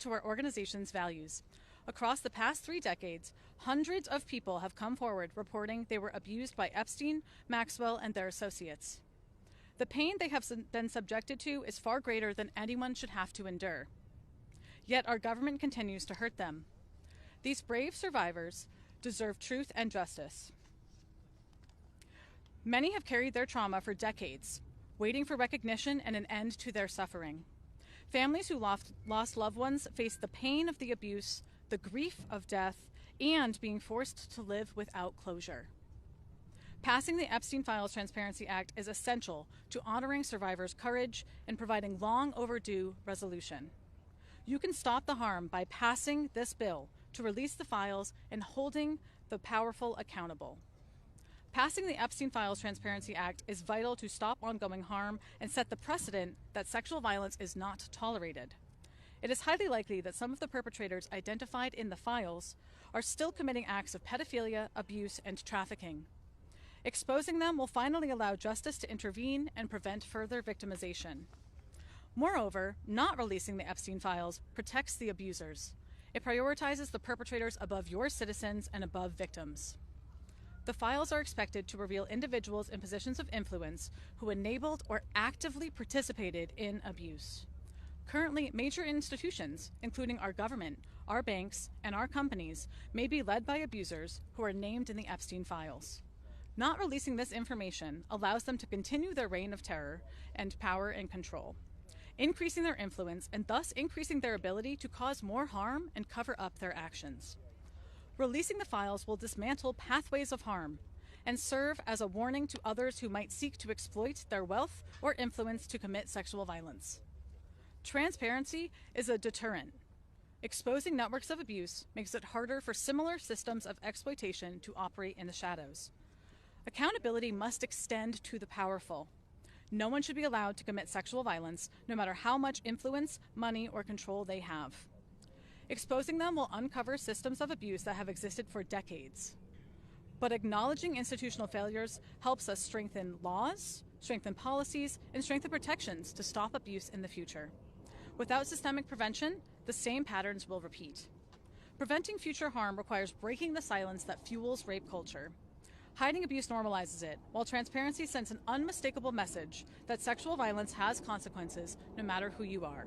to our organization's values. Across the past 3 decades, hundreds of people have come forward reporting they were abused by Epstein, Maxwell, and their associates. The pain they have been subjected to is far greater than anyone should have to endure. Yet our government continues to hurt them. These brave survivors deserve truth and justice. Many have carried their trauma for decades, waiting for recognition and an end to their suffering. Families who lost loved ones face the pain of the abuse, the grief of death, and being forced to live without closure. Passing the Epstein Files Transparency Act is essential to honoring survivors' courage and providing long overdue resolution. You can stop the harm by passing this bill to release the files and holding the powerful accountable. Passing the Epstein Files Transparency Act is vital to stop ongoing harm and set the precedent that sexual violence is not tolerated. It is highly likely that some of the perpetrators identified in the files are still committing acts of pedophilia, abuse, and trafficking. Exposing them will finally allow justice to intervene and prevent further victimization. Moreover, not releasing the Epstein files protects the abusers. It prioritizes the perpetrators above your citizens and above victims. The files are expected to reveal individuals in positions of influence who enabled or actively participated in abuse. Currently, major institutions, including our government, our banks, and our companies, may be led by abusers who are named in the Epstein files. Not releasing this information allows them to continue their reign of terror and power and control, increasing their influence and thus increasing their ability to cause more harm and cover up their actions. Releasing the files will dismantle pathways of harm and serve as a warning to others who might seek to exploit their wealth or influence to commit sexual violence. Transparency is a deterrent. Exposing networks of abuse makes it harder for similar systems of exploitation to operate in the shadows. Accountability must extend to the powerful. No one should be allowed to commit sexual violence, no matter how much influence, money, or control they have. Exposing them will uncover systems of abuse that have existed for decades. But acknowledging institutional failures helps us strengthen laws, strengthen policies, and strengthen protections to stop abuse in the future. Without systemic prevention, the same patterns will repeat. Preventing future harm requires breaking the silence that fuels rape culture. Hiding abuse normalizes it, while transparency sends an unmistakable message that sexual violence has consequences no matter who you are.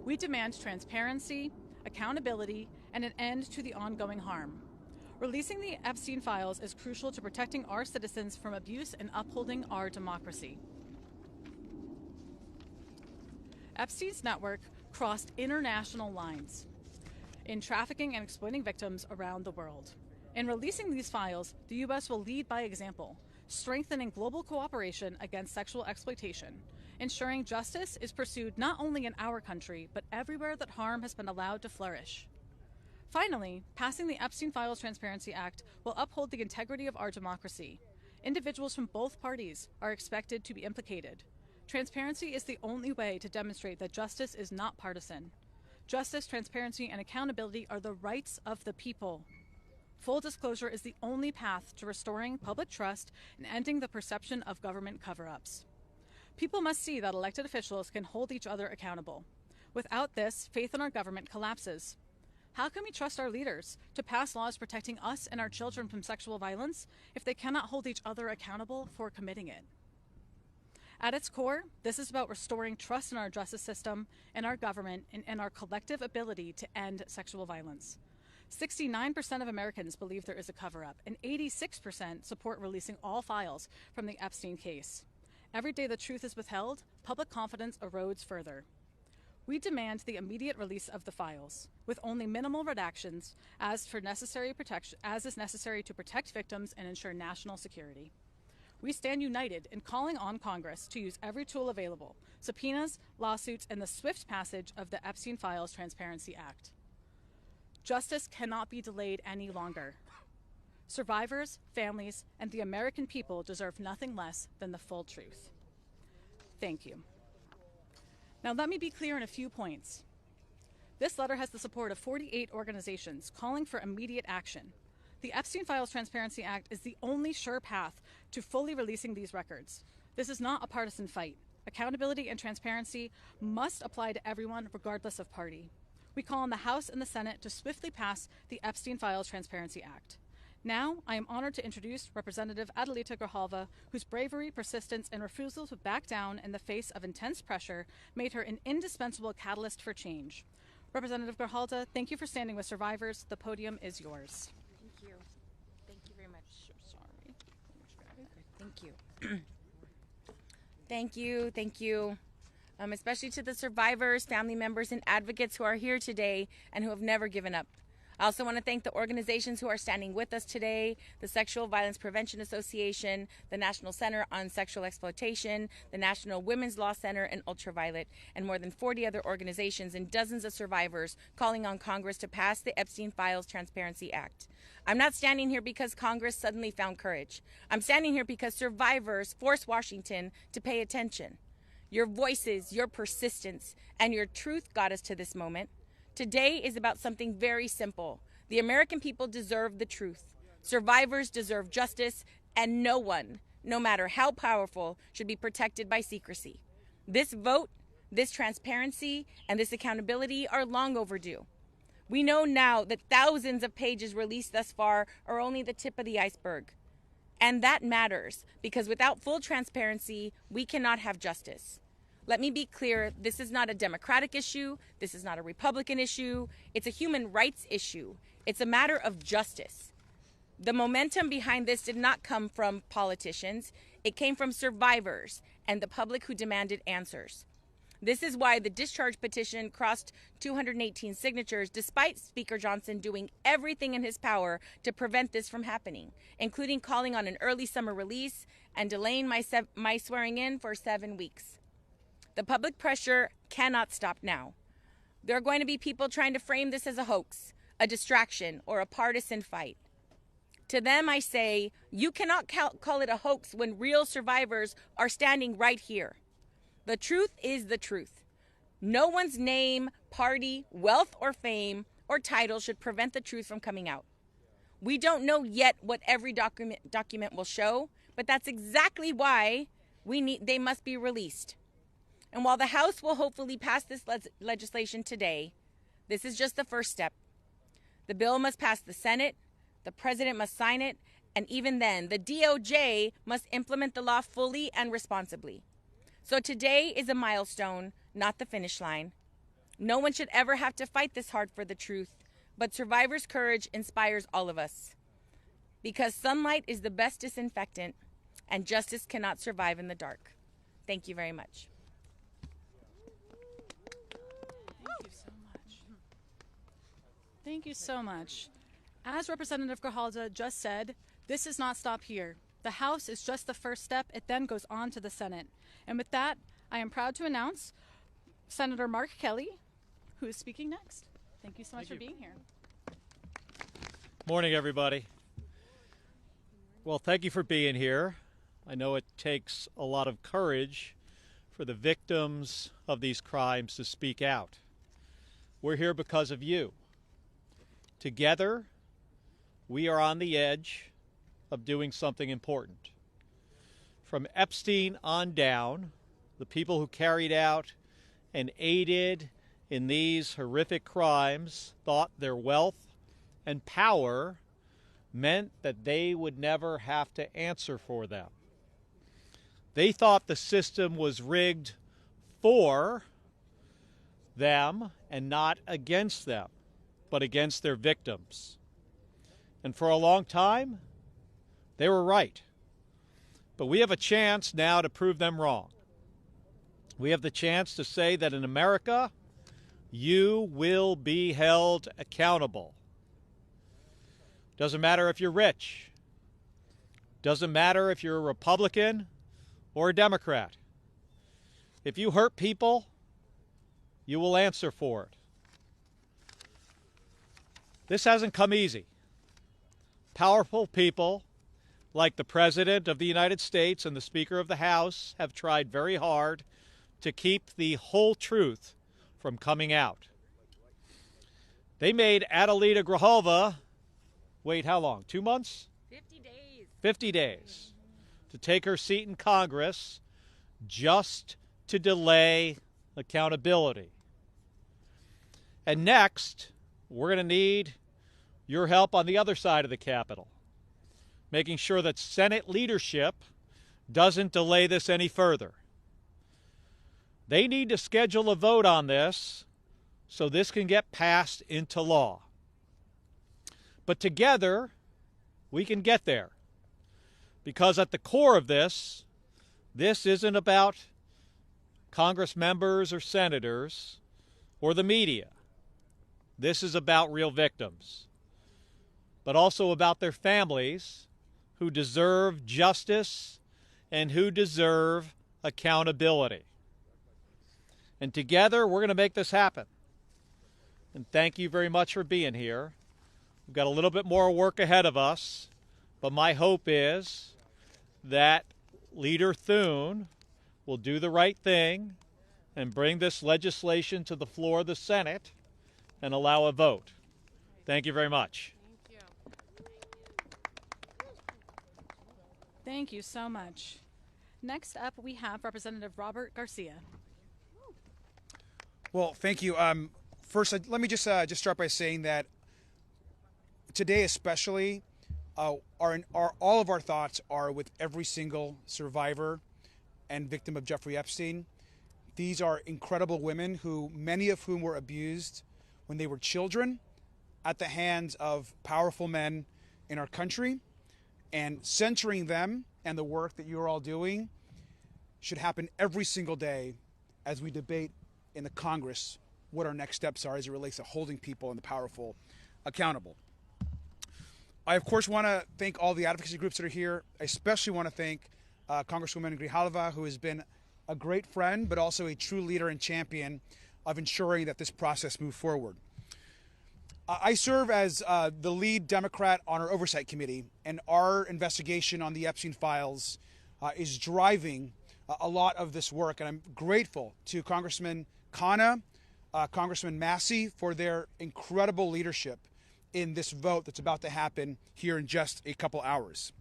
We demand transparency, accountability, and an end to the ongoing harm. Releasing the Epstein files is crucial to protecting our citizens from abuse and upholding our democracy. Epstein's network crossed international lines in trafficking and exploiting victims around the world. In releasing these files, the U.S. will lead by example, strengthening global cooperation against sexual exploitation, ensuring justice is pursued not only in our country, but everywhere that harm has been allowed to flourish. Finally, passing the Epstein Files Transparency Act will uphold the integrity of our democracy. Individuals from both parties are expected to be implicated. Transparency is the only way to demonstrate that justice is not partisan. Justice, transparency, and accountability are the rights of the people. Full disclosure is the only path to restoring public trust and ending the perception of government cover-ups. People must see that elected officials can hold each other accountable. Without this, faith in our government collapses. How can we trust our leaders to pass laws protecting us and our children from sexual violence if they cannot hold each other accountable for committing it? At its core, this is about restoring trust in our justice system, in our government, and our collective ability to end sexual violence. 69% of Americans believe there is a cover-up, and 86% support releasing all files from the Epstein case. Every day the truth is withheld, public confidence erodes further. We demand the immediate release of the files, with only minimal redactions as is necessary to protect victims and ensure national security. We stand united in calling on Congress to use every tool available, subpoenas, lawsuits, and the swift passage of the Epstein Files Transparency Act. Justice cannot be delayed any longer. Survivors, families, and the American people deserve nothing less than the full truth. Thank you. Now let me be clear on a few points. This letter has the support of 48 organizations calling for immediate action. The Epstein Files Transparency Act is the only sure path to fully releasing these records. This is not a partisan fight. Accountability and transparency must apply to everyone regardless of party. we call on the House and the Senate to swiftly pass the Epstein Files Transparency Act. Now, I am honored to introduce Representative Adelita Grijalva, whose bravery, persistence, and refusal to back down in the face of intense pressure made her an indispensable catalyst for change. Representative Grijalva, thank you for standing with survivors. The podium is yours. Thank you. Thank you very much. Sorry. Thank you. Thank you. Especially to the survivors, family members, and advocates who are here today and who have never given up. I also want to thank the organizations who are standing with us today, the Sexual Violence Prevention Association, the National Center on Sexual Exploitation, the National Women's Law Center, and Ultraviolet, and more than 40 other organizations and dozens of survivors calling on Congress to pass the Epstein Files Transparency Act. I'm not standing here because Congress suddenly found courage. I'm standing here because survivors forced Washington to pay attention. Your voices, your persistence, and your truth got us to this moment. Today is about something very simple. The American people deserve the truth. Survivors deserve justice, and no one, no matter how powerful, should be protected by secrecy. This vote, this transparency, and this accountability are long overdue. We know now that thousands of pages released thus far are only the tip of the iceberg. And that matters, because without full transparency, we cannot have justice. Let me be clear, this is not a Democratic issue, this is not a Republican issue, it's a human rights issue. It's a matter of justice. The momentum behind this did not come from politicians, it came from survivors and the public who demanded answers. This is why the discharge petition crossed 218 signatures, despite Speaker Johnson doing everything in his power to prevent this from happening, including calling on an early summer release and delaying my swearing in for 7 weeks. The public pressure cannot stop now. There are going to be people trying to frame this as a hoax, a distraction, or a partisan fight. To them, I say, you cannot call it a hoax when real survivors are standing right here. The truth is the truth. No one's name, party, wealth, or fame, or title should prevent the truth from coming out. We don't know yet what every document will show, but that's exactly why they must be released. And while the House will hopefully pass this legislation today, this is just the first step. The bill must pass the Senate, the President must sign it, and even then, the DOJ must implement the law fully and responsibly. So today is a milestone, not the finish line. No one should ever have to fight this hard for the truth, but survivors' courage inspires all of us. Because sunlight is the best disinfectant, and justice cannot survive in the dark. Thank you very much. Thank you so much. As Representative Grijalva just said, this does not stop here. The House is just the first step. It then goes on to the Senate. And with that, I am proud to announce Senator Mark Kelly, who is speaking next. Thank you so much for being here. Morning, everybody. Well, thank you for being here. I know it takes a lot of courage for the victims of these crimes to speak out. We're here because of you. Together, we are on the edge of doing something important. From Epstein on down, the people who carried out and aided in these horrific crimes thought their wealth and power meant that they would never have to answer for them. They thought the system was rigged for them and not against them, but against their victims. And for a long time, they were right. But we have a chance now to prove them wrong. We have the chance to say that in America, you will be held accountable. Doesn't matter if you're rich. Doesn't matter if you're a Republican or a Democrat. If you hurt people, you will answer for it. This hasn't come easy. Powerful people like the President of the United States and the Speaker of the House have tried very hard to keep the whole truth from coming out. They made Adelita Grijalva wait how long? 2 months? 50 days. 50 days to take her seat in Congress just to delay accountability. And next, we're going to need your help on the other side of the Capitol, making sure that Senate leadership doesn't delay this any further. They need to schedule a vote on this so this can get passed into law. But together, we can get there. Because at the core of this isn't about Congress members or senators or the media. This is about real victims, but also about their families who deserve justice and who deserve accountability. And together, we're going to make this happen. And thank you very much for being here. We've got a little bit more work ahead of us, but my hope is that Leader Thune will do the right thing and bring this legislation to the floor of the Senate and allow a vote. Thank you very much. Thank you so much. Next up, we have Representative Robert Garcia. Well, thank you. First, let me just start by saying that today, especially, all of our thoughts are with every single survivor and victim of Jeffrey Epstein. These are incredible women who, many of whom were abused when they were children at the hands of powerful men in our country, and centering them and the work that you're all doing should happen every single day as we debate in the Congress what our next steps are as it relates to holding people and the powerful accountable. I, of course, want to thank all the advocacy groups that are here. I especially want to thank Congresswoman Grijalva, who has been a great friend, but also a true leader and champion of ensuring that this process moves forward. I serve as the lead Democrat on our Oversight Committee, and our investigation on the Epstein files is driving a lot of this work. And I'm grateful to Congressman Khanna, Congressman Massey for their incredible leadership in this vote that's about to happen here in just a couple hours.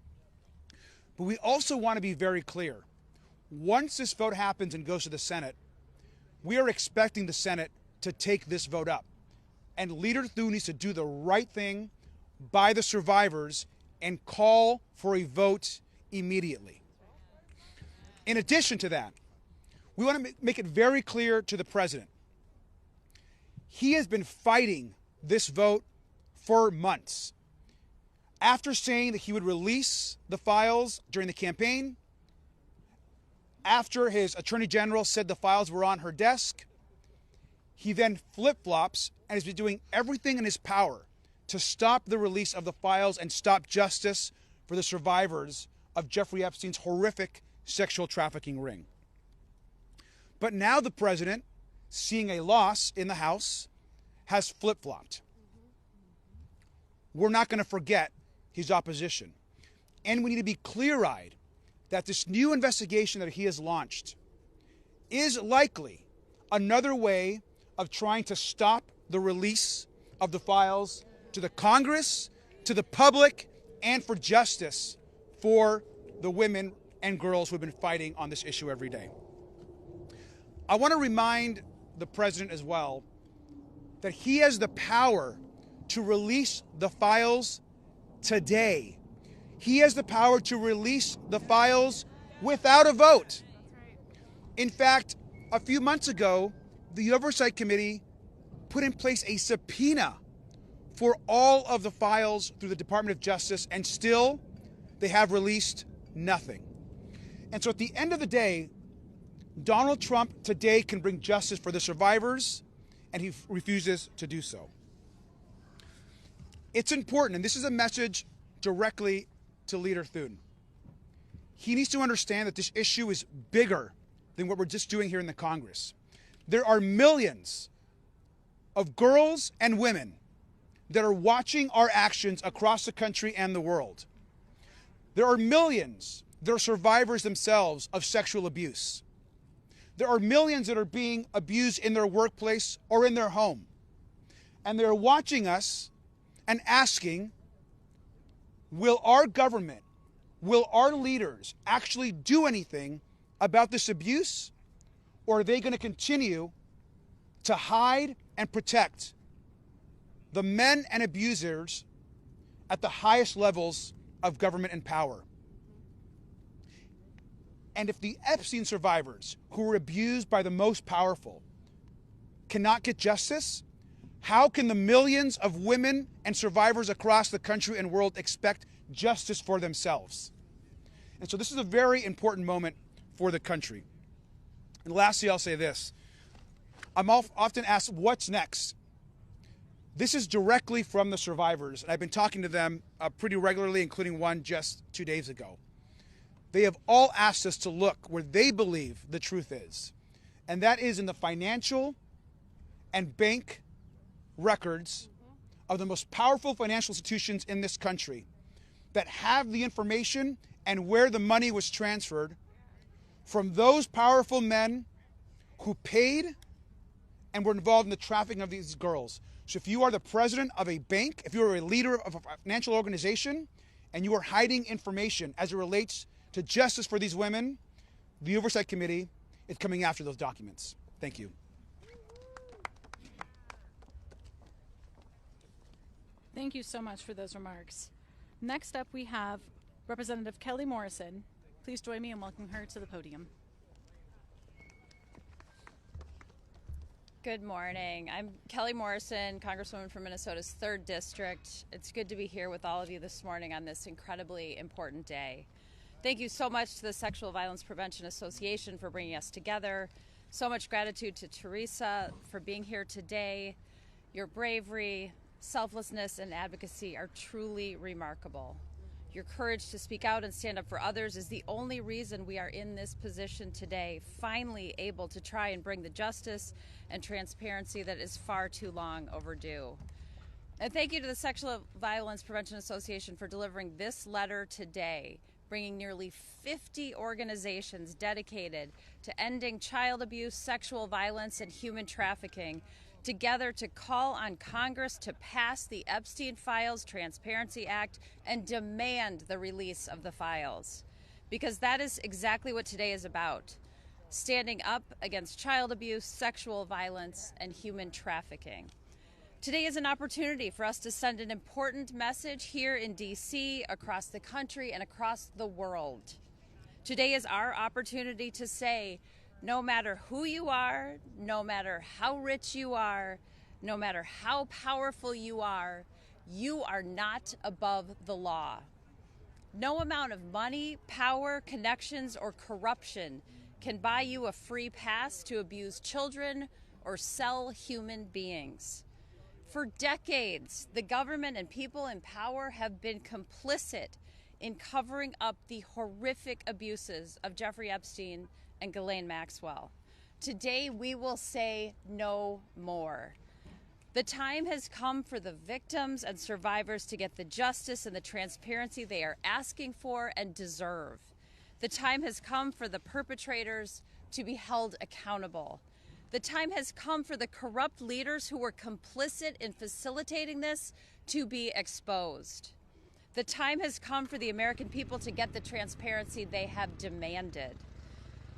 But we also want to be very clear. Once this vote happens and goes to the Senate, we are expecting the Senate to take this vote up. And Leader Thune needs to do the right thing by the survivors and call for a vote immediately. In addition to that, we want to make it very clear to the president. He has been fighting this vote for months. After saying that he would release the files during the campaign, after his attorney general said the files were on her desk, he then flip-flops and has been doing everything in his power to stop the release of the files and stop justice for the survivors of Jeffrey Epstein's horrific sexual trafficking ring. But now the president, seeing a loss in the House, has flip-flopped. We're not going to forget his opposition. And we need to be clear-eyed that this new investigation that he has launched is likely another way of trying to stop the release of the files to the Congress, to the public, and for justice for the women and girls who have been fighting on this issue every day. I want to remind the president as well that he has the power to release the files today. He has the power to release the files without a vote. In fact, a few months ago, the Oversight Committee put in place a subpoena for all of the files through the Department of Justice, and still they have released nothing. And so at the end of the day, Donald Trump today can bring justice for the survivors, and he refuses to do so. It's important, and this is a message directly to Leader Thune. He needs to understand that this issue is bigger than what we're just doing here in the Congress. There are millions of girls and women that are watching our actions across the country and the world. There are millions that are survivors themselves of sexual abuse. There are millions that are being abused in their workplace or in their home. And they're watching us and asking, will our government, will our leaders actually do anything about this abuse? Or are they going to continue to hide and protect the men and abusers at the highest levels of government and power. And if the Epstein survivors who were abused by the most powerful cannot get justice, how can the millions of women and survivors across the country and world expect justice for themselves? And so this is a very important moment for the country. And lastly, I'll say this. I'm often asked, what's next? This is directly from the survivors, and I've been talking to them pretty regularly, including one just 2 days ago. They have all asked us to look where they believe the truth is, and that is in the financial and bank records of the most powerful financial institutions in this country that have the information and where the money was transferred from those powerful men who paid and were involved in the trafficking of these girls. So if you are the president of a bank, if you are a leader of a financial organization, and you are hiding information as it relates to justice for these women, the Oversight Committee is coming after those documents. Thank you. Thank you so much for those remarks. Next up, we have Representative Kelly Morrison. Please join me in welcoming her to the podium. Good morning. I'm Kelly Morrison, Congresswoman from Minnesota's 3rd District. It's good to be here with all of you this morning on this incredibly important day. Thank you so much to the Sexual Violence Prevention Association for bringing us together. So much gratitude to Teresa for being here today. Your bravery, selflessness, and advocacy are truly remarkable. Your courage to speak out and stand up for others is the only reason we are in this position today, finally able to try and bring the justice and transparency that is far too long overdue. And thank you to the Sexual Violence Prevention Association for delivering this letter today, bringing nearly 50 organizations dedicated to ending child abuse, sexual violence, and human trafficking together to call on Congress to pass the Epstein Files Transparency Act and demand the release of the files. Because that is exactly what today is about. Standing up against child abuse, sexual violence, and human trafficking. Today is an opportunity for us to send an important message here in D.C., across the country, and across the world. Today is our opportunity to say, no matter who you are, no matter how rich you are, no matter how powerful you are not above the law. No amount of money, power, connections, or corruption can buy you a free pass to abuse children or sell human beings. For decades, the government and people in power have been complicit in covering up the horrific abuses of Jeffrey Epstein and Ghislaine Maxwell. Today, we will say no more. The time has come for the victims and survivors to get the justice and the transparency they are asking for and deserve. The time has come for the perpetrators to be held accountable. The time has come for the corrupt leaders who were complicit in facilitating this to be exposed. The time has come for the American people to get the transparency they have demanded.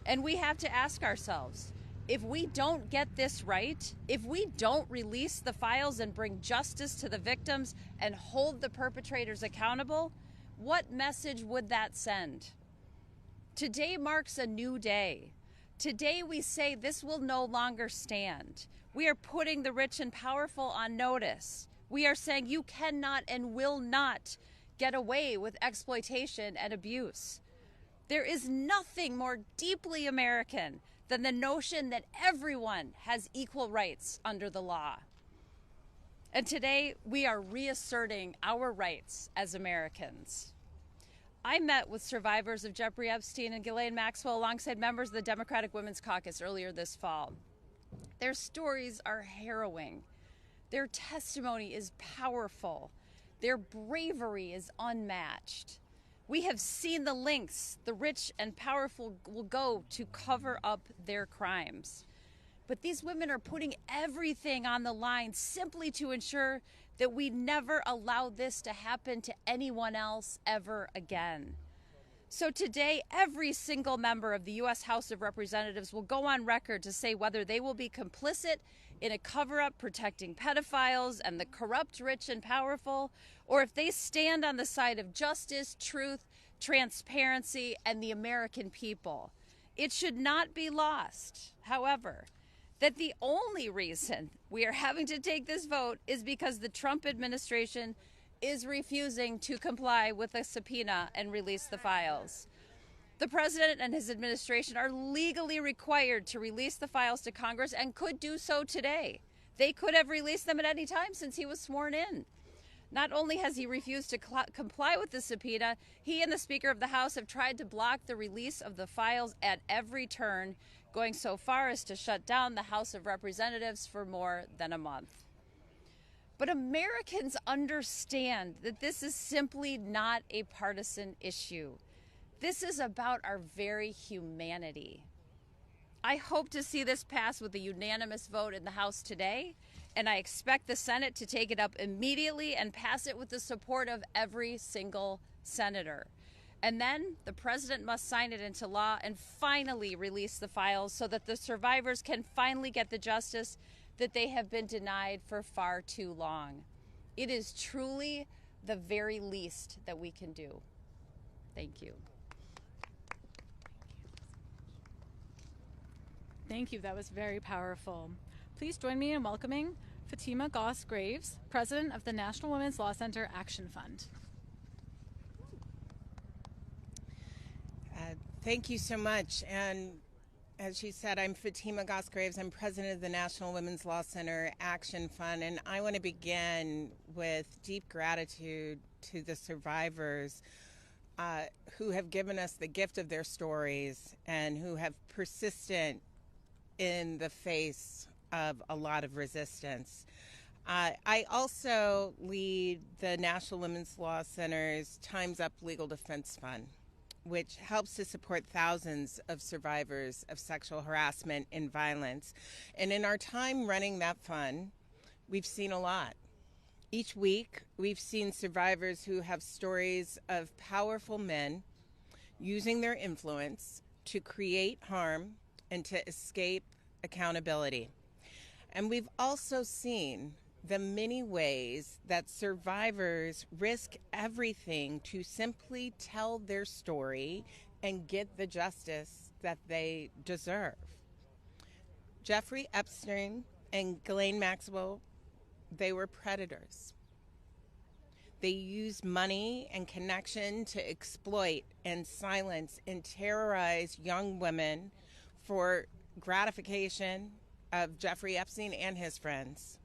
And we have to ask ourselves, if we don't get this right, if we don't release the files and bring justice to the victims and hold the perpetrators accountable, what message would that send? Today marks a new day. Today we say this will no longer stand. We are putting the rich and powerful on notice. We are saying you cannot and will not get away with exploitation and abuse. There is nothing more deeply American than the notion that everyone has equal rights under the law. And today, we are reasserting our rights as Americans. I met with survivors of Jeffrey Epstein and Ghislaine Maxwell alongside members of the Democratic Women's Caucus earlier this fall. Their stories are harrowing. Their testimony is powerful. Their bravery is unmatched. We have seen the lengths the rich and powerful will go to cover up their crimes. But these women are putting everything on the line simply to ensure that we never allow this to happen to anyone else ever again. So today, every single member of the U.S. House of Representatives will go on record to say whether they will be complicit in a cover-up protecting pedophiles and the corrupt, rich, and powerful, or if they stand on the side of justice, truth, transparency, and the American people. It should not be lost, however, that the only reason we are having to take this vote is because the Trump administration is refusing to comply with a subpoena and release the files. The president and his administration are legally required to release the files to Congress and could do so today. They could have released them at any time since he was sworn in. Not only has he refused to comply with the subpoena, he and the Speaker of the House have tried to block the release of the files at every turn, going so far as to shut down the House of Representatives for more than a month. But Americans understand that this is simply not a partisan issue. This is about our very humanity. I hope to see this pass with a unanimous vote in the House today, and I expect the Senate to take it up immediately and pass it with the support of every single senator. And then the president must sign it into law and finally release the files so that the survivors can finally get the justice that they have been denied for far too long. It is truly the very least that we can do. Thank you. Thank you. That was very powerful. Please join me in welcoming Fatima Goss-Graves, President of the National Women's Law Center Action Fund. Thank you so much. And as she said, I'm Fatima Goss-Graves. I'm President of the National Women's Law Center Action Fund. And I want to begin with deep gratitude to the survivors who have given us the gift of their stories and who have persistent in the face of a lot of resistance. I also lead the National Women's Law Center's Time's Up Legal Defense Fund, which helps to support thousands of survivors of sexual harassment and violence. And in our time running that fund, we've seen a lot. Each week, we've seen survivors who have stories of powerful men using their influence to create harm and to escape accountability. And we've also seen the many ways that survivors risk everything to simply tell their story and get the justice that they deserve. Jeffrey Epstein and Ghislaine Maxwell, they were predators. They used money and connection to exploit and silence and terrorize young women for gratification of Jeffrey Epstein and his friends.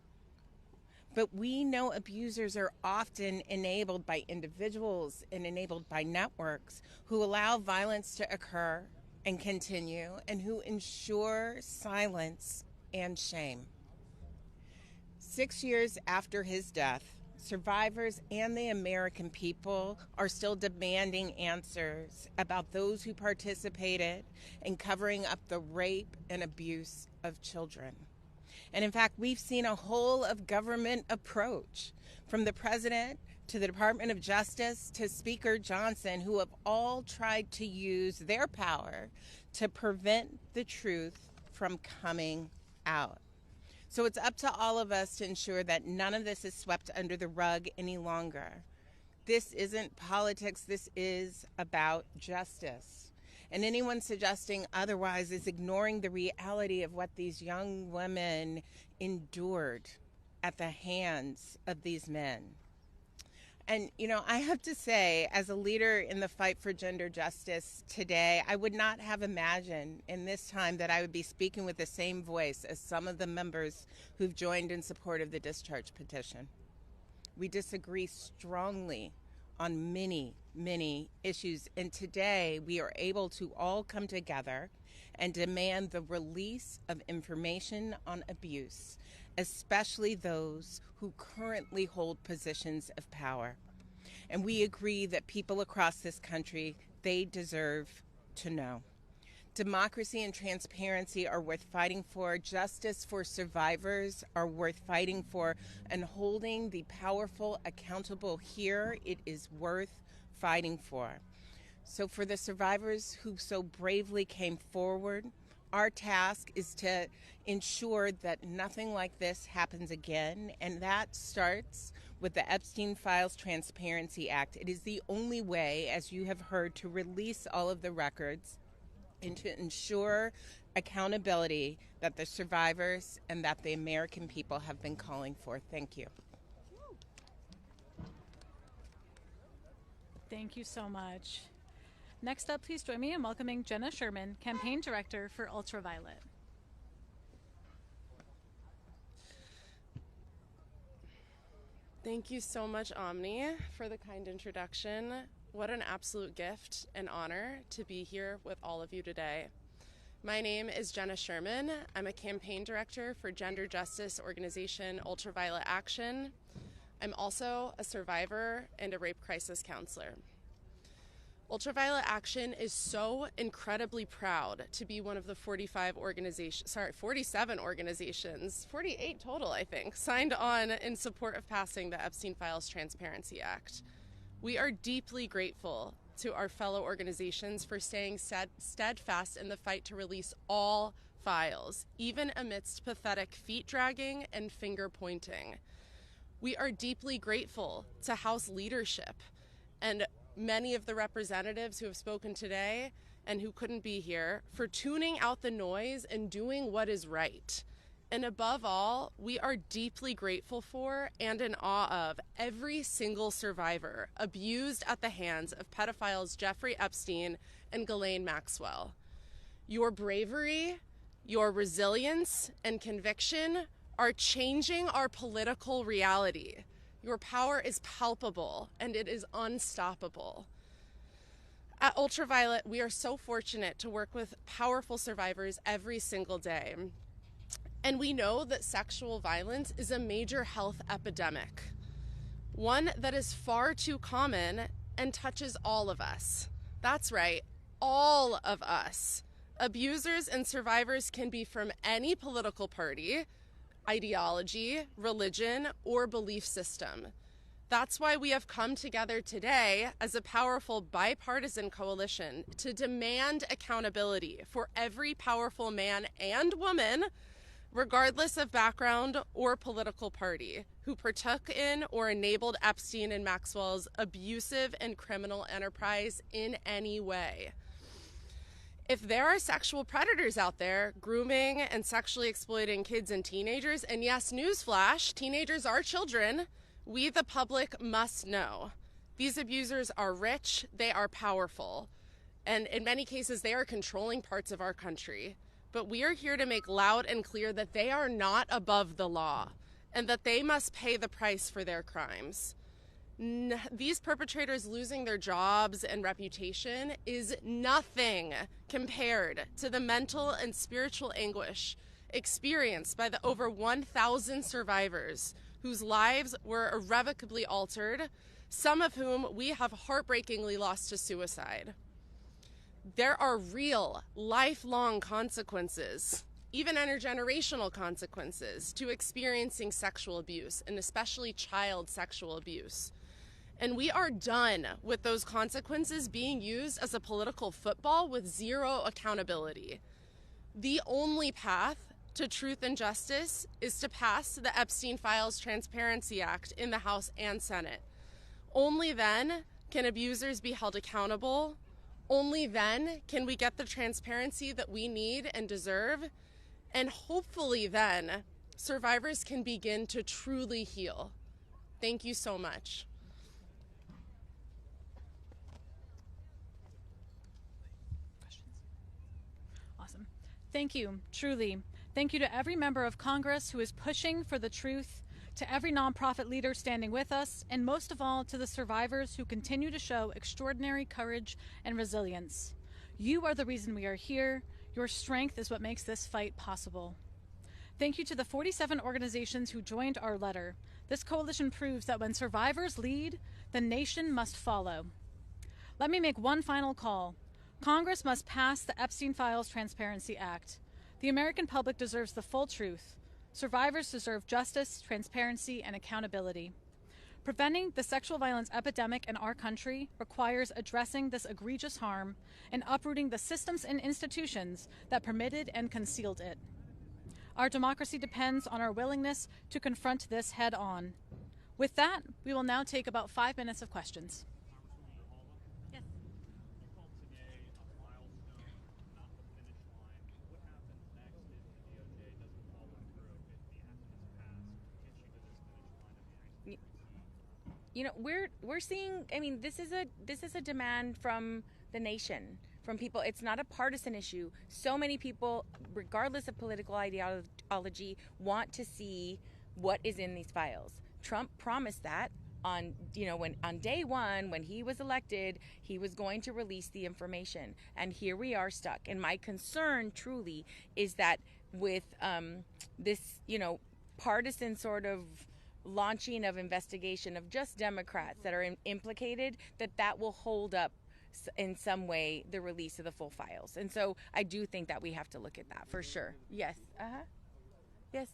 But we know abusers are often enabled by individuals and enabled by networks who allow violence to occur and continue and who ensure silence and shame. 6 years after his death, survivors and the American people are still demanding answers about those who participated in covering up the rape and abuse of children. And in fact, we've seen a whole of government approach from the president to the Department of Justice to Speaker Johnson, who have all tried to use their power to prevent the truth from coming out. So it's up to all of us to ensure that none of this is swept under the rug any longer. This isn't politics, this is about justice. And anyone suggesting otherwise is ignoring the reality of what these young women endured at the hands of these men. And, you know, I have to say, as a leader in the fight for gender justice today, I would not have imagined in this time that I would be speaking with the same voice as some of the members who've joined in support of the discharge petition. We disagree strongly on many, many issues, and today we are able to all come together and demand the release of information on abuse, especially those who currently hold positions of power. And we agree that people across this country, they deserve to know. Democracy and transparency are worth fighting for. Justice for survivors are worth fighting for. And holding the powerful accountable here, it is worth fighting for. So for the survivors who so bravely came forward, Our task is to ensure that nothing like this happens again, and that starts with the Epstein Files Transparency Act. It is the only way, as you have heard, to release all of the records and to ensure accountability that the survivors and that the American people have been calling for. Thank you. Thank you so much. Next up, please join me in welcoming Jenna Sherman, Campaign Director for Ultraviolet. Thank you so much, Omni, for the kind introduction. What an absolute gift and honor to be here with all of you today. My name is Jenna Sherman. I'm a campaign director for gender justice organization Ultraviolet Action. I'm also a survivor and a rape crisis counselor. Ultraviolet Action is so incredibly proud to be one of the 47 organizations, 48 total, I think, signed on in support of passing the Epstein Files Transparency Act. We are deeply grateful to our fellow organizations for staying steadfast in the fight to release all files, even amidst pathetic feet dragging and finger pointing. We are deeply grateful to House leadership and many of the representatives who have spoken today and who couldn't be here for tuning out the noise and doing what is right. And above all, we are deeply grateful for and in awe of every single survivor abused at the hands of pedophiles Jeffrey Epstein and Ghislaine Maxwell. Your bravery, your resilience, and conviction are changing our political reality. Your power is palpable and it is unstoppable. At Ultraviolet, we are so fortunate to work with powerful survivors every single day. And we know that sexual violence is a major health epidemic, one that is far too common and touches all of us. That's right, all of us. Abusers and survivors can be from any political party, ideology, religion, or belief system. That's why we have come together today as a powerful bipartisan coalition to demand accountability for every powerful man and woman, regardless of background or political party, who partook in or enabled Epstein and Maxwell's abusive and criminal enterprise in any way. If there are sexual predators out there grooming and sexually exploiting kids and teenagers, and yes, newsflash, teenagers are children, we the public must know. These abusers are rich, they are powerful, and in many cases they are controlling parts of our country. But we are here to make loud and clear that they are not above the law and that they must pay the price for their crimes. These perpetrators losing their jobs and reputation is nothing compared to the mental and spiritual anguish experienced by the over 1,000 survivors whose lives were irrevocably altered, some of whom we have heartbreakingly lost to suicide. There are real, lifelong consequences, even intergenerational consequences, to experiencing sexual abuse, and especially child sexual abuse. And we are done with those consequences being used as a political football with zero accountability. The only path to truth and justice is to pass the Epstein Files Transparency Act in the House and Senate. Only then can abusers be held accountable. Only then can we get the transparency that we need and deserve. And hopefully then, survivors can begin to truly heal. Thank you so much. Awesome. Thank you, truly. Thank you to every member of Congress who is pushing for the truth, to every nonprofit leader standing with us, and most of all to the survivors who continue to show extraordinary courage and resilience. You are the reason we are here. Your strength is what makes this fight possible. Thank you to the 47 organizations who joined our letter. This coalition proves that when survivors lead, the nation must follow. Let me make one final call. Congress must pass the Epstein Files Transparency Act. The American public deserves the full truth. Survivors deserve justice, transparency, and accountability. Preventing the sexual violence epidemic in our country requires addressing this egregious harm and uprooting the systems and institutions that permitted and concealed it. Our democracy depends on our willingness to confront this head on. With that, we will now take about 5 minutes of questions. You called today a milestone, not the finish line. What happens next if the DOJ doesn't follow through, if the act is passed, gets you to this finish line of the You know, we're seeing, I mean, this is a demand from the nation, from people. It's not a partisan issue. So many people, regardless of political ideology, want to see what is in these files. Trump promised that on day one, when he was elected, he was going to release the information, and here we are stuck. And my concern truly is that with this, partisan sort of launching of investigation of just Democrats that are implicated, that will hold up in some way the release of the full files. And so I do think that we have to look at that for sure. Yes. Yes.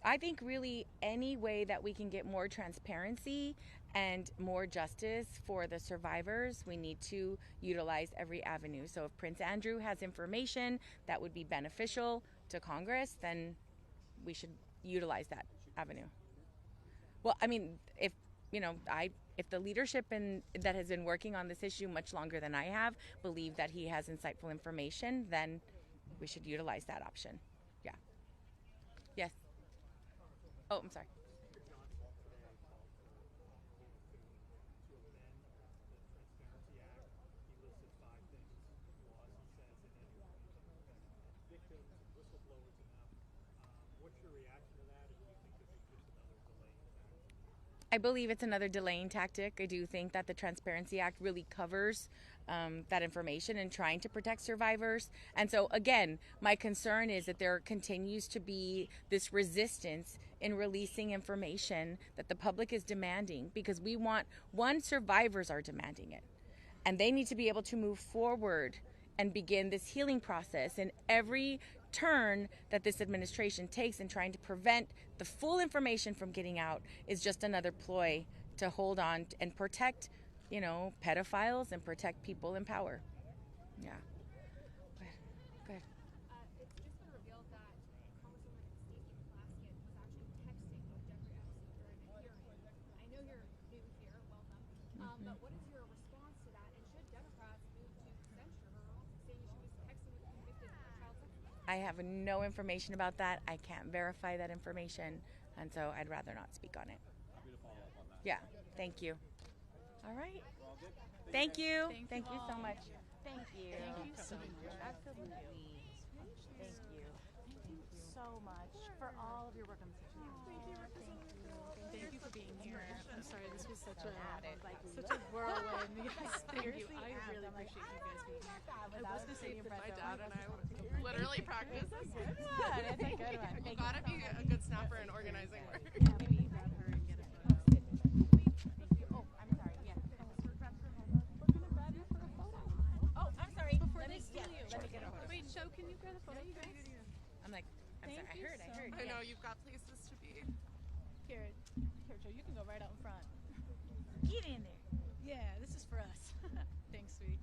I think really any way that we can get more transparency and more justice for the survivors, we need to utilize every avenue. So if Prince Andrew has information that would be beneficial to Congress, then we should utilize that avenue. Well, I mean, if the leadership that has been working on this issue much longer than I have believe that he has insightful information, then we should utilize that option. Yeah. Yes. Oh, I'm sorry. I believe it's another delaying tactic. I do think that the Transparency Act really covers that information and trying to protect survivors. And so, again, my concern is that there continues to be this resistance in releasing information that the public is demanding, because survivors are demanding it. And they need to be able to move forward and begin this healing process. And every turn that this administration takes in trying to prevent the full information from getting out is just another ploy to hold on and protect, pedophiles and protect people in power. Yeah. Go ahead. It's just been revealed that Congresswoman Stacey was actually texting with Jeffrey Epstein during a hearing. I know you're new here, welcome. But what is your response to that? And should Democrats move to censure her, saying she was texting with a convicted child sex offender? I have no information about that. I can't verify that information, and so I'd rather not speak on it. Happy to follow up on that. Yeah, thank you. All right. Thank you. Thank you so much. Thank you. Thank you so much. Absolutely. Thank you. Thank you so much for all of your work on this issue. Thank you for being here. I'm sorry, this was such a whirlwind. Yes, thank you. I really appreciate you guys being here. I was going to say My dad and I literally practice this. It's a good one. You gotta be a good snapper in organizing work. Maybe grab her and get a photo. Oh, I'm sorry. Yeah. Oh, I'm sorry. Let me get a photo. Wait, Joe, can you grab a photo, you guys? I'm sorry. I heard. I know you've got places to be. Here, Joe, you can go right out in front. Get in there. Yeah, this is for us. Thanks, sweet.